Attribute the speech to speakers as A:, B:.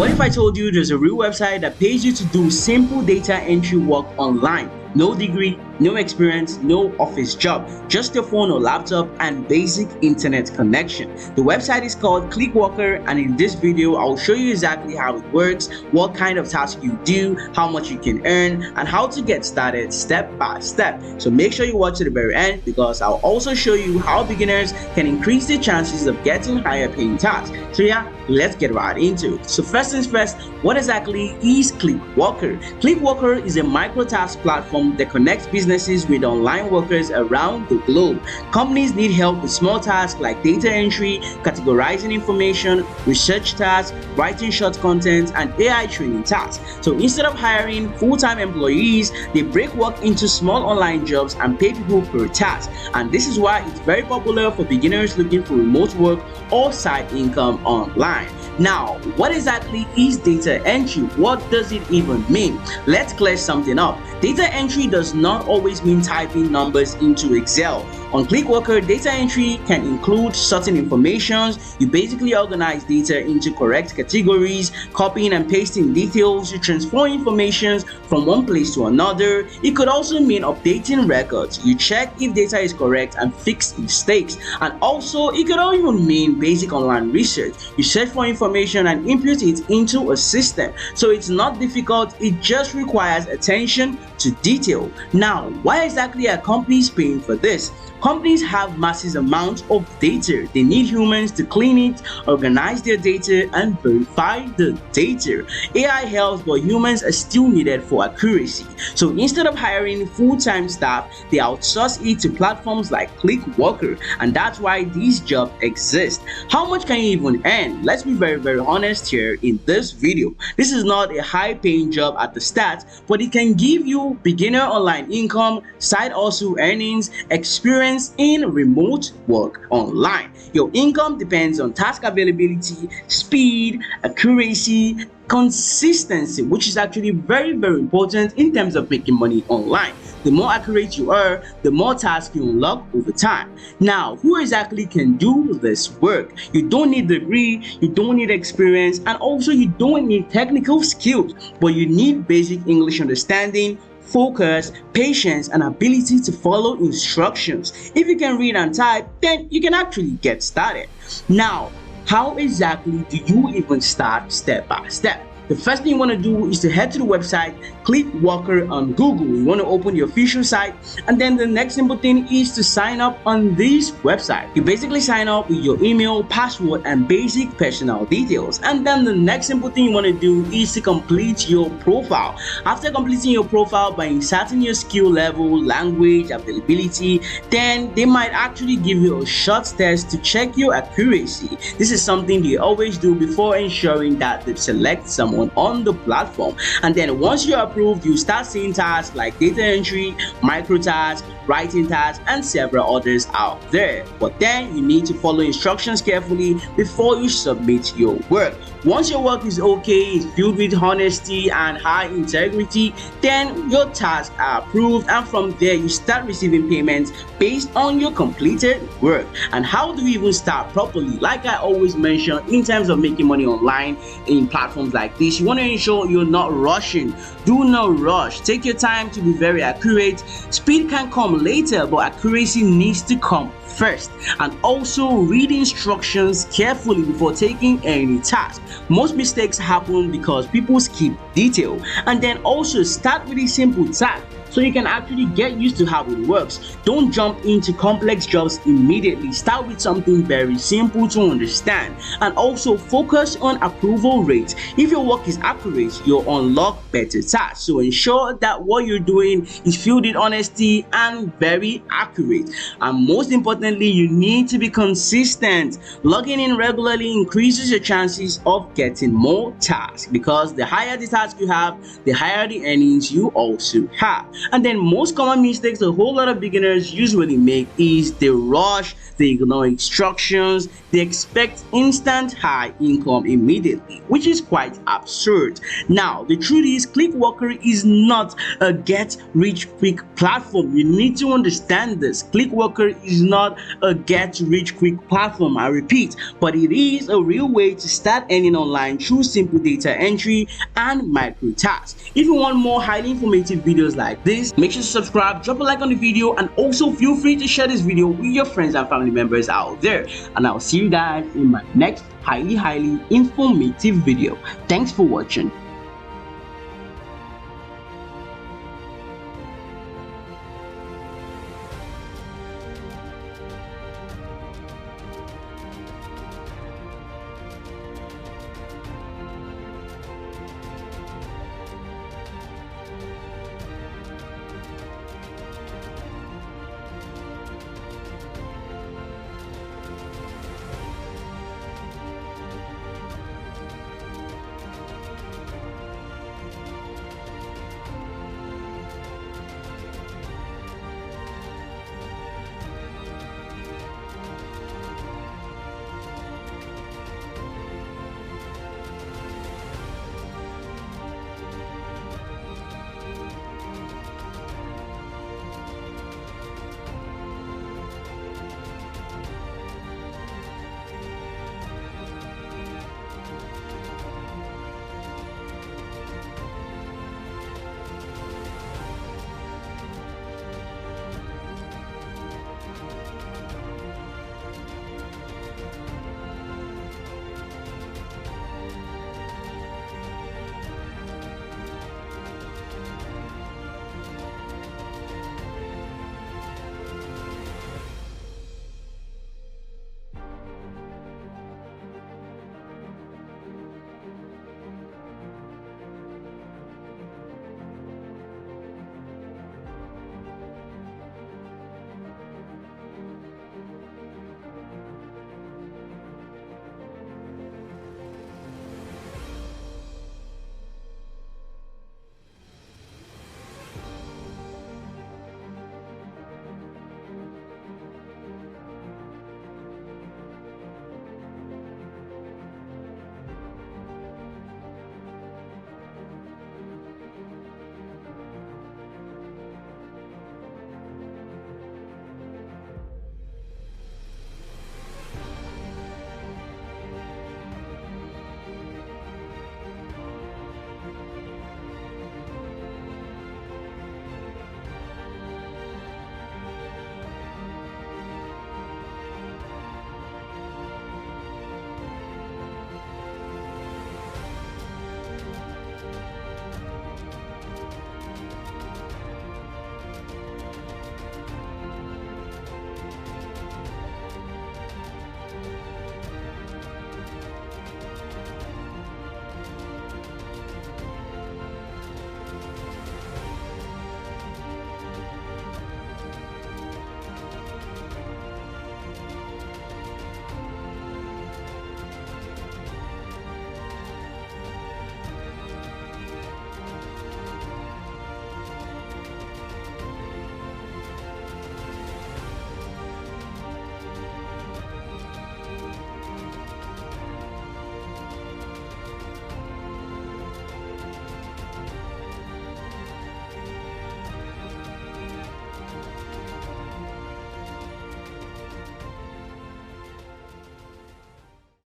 A: What if I told you there's a real website that pays you to do simple data entry work online? No degree, no experience, no office job, just your phone or laptop and basic internet connection. The website is called Clickworker, and in this video I'll show you exactly how it works, what kind of task you do, how much you can earn, and how to get started step by step. So make sure you watch to the very end, because I'll also show you how beginners can increase their chances of getting higher paying tasks. So yeah, let's get right into it. So first things first, what exactly is Clickworker? Clickworker is a micro task platform that connects businesses with online workers around the globe. Companies need help with small tasks like data entry, categorizing information, research tasks, writing short content, and AI training tasks. So instead of hiring full-time employees, they break work into small online jobs and pay people per task. And this is why it's very popular for beginners looking for remote work or side income online. Now, what exactly is data entry? What does it even mean? Let's clear something up. Data entry does not always mean typing numbers into Excel. On Clickworker, data entry can include certain information. You basically organize data into correct categories, copying and pasting details, you transfer information from one place to another. It could also mean updating records. You check if data is correct and fix mistakes. And also, it could even mean basic online research. You search for information and input it into a system. So it's not difficult, it just requires attention to detail. Now, why exactly are companies paying for this? Companies have massive amounts of data. They need humans to clean it, organize their data, and verify the data. AI helps, but humans are still needed for accuracy. So instead of hiring full-time staff, they outsource it to platforms like Clickworker, and that's why these jobs exist. How much can you even earn? Let's be very honest here in this video. This is not a high-paying job at the start, but it can give you beginner online income, side hustle earnings, experience in remote work online. Your income depends on task availability, speed, accuracy, consistency, which is actually very important in terms of making money online. The more accurate you are, the more tasks you unlock over time. Now, who exactly can do this work? You don't need degree, you don't need experience, and also you don't need technical skills, but you need basic English understanding, focus, patience, and ability to follow instructions. If you can read and type, then you can actually get started. Now, how exactly do you even start step by step? The first thing you want to do is to head to the website Clickworker on Google. You want to open the official site, and then the next simple thing is to sign up on this website. You basically sign up with your email, password, and basic personal details. And then the next simple thing you want to do is to complete your profile. After completing your profile by inserting your skill level, language, availability, then they might actually give you a short test to check your accuracy. This is something they always do before ensuring that they select someone on the platform. And then once you're approved, you start seeing tasks like data entry, micro tasks, writing tasks, and several others out there. But then you need to follow instructions carefully before you submit your work. Once your work is okay, it's filled with honesty and high integrity, then your tasks are approved, and from there you start receiving payments based on your completed work. And how do we even start properly? Like I always mention, in terms of making money online in platforms like this, you want to ensure you're not rushing. Do not rush. Take your time to be very accurate. Speed can come later, but accuracy needs to come first. And also read instructions carefully before taking any task. Most mistakes happen because people skip detail. And then also start with a simple task, so you can actually get used to how it works. Don't jump into complex jobs immediately. Start with something very simple to understand, and also focus on approval rates. If your work is accurate, you'll unlock better tasks. So ensure that what you're doing is filled with honesty and very accurate. And most importantly, you need to be consistent. Logging in regularly increases your chances of getting more tasks, because the higher the task you have, the higher the earnings you also have. And then most common mistakes a whole lot of beginners usually make is they rush, they ignore instructions, they expect instant high income immediately, which is quite absurd. Now, the truth is, Clickworker is not a get rich quick platform. You need to understand this. Clickworker is not a get rich quick platform, I repeat, but it is a real way to start earning online through simple data entry and micro tasks. If you want more highly informative videos like this, make sure to subscribe, drop a like on the video, and also feel free to share this video with your friends and family members out there. And I'll see you guys in my next highly informative video. Thanks for watching.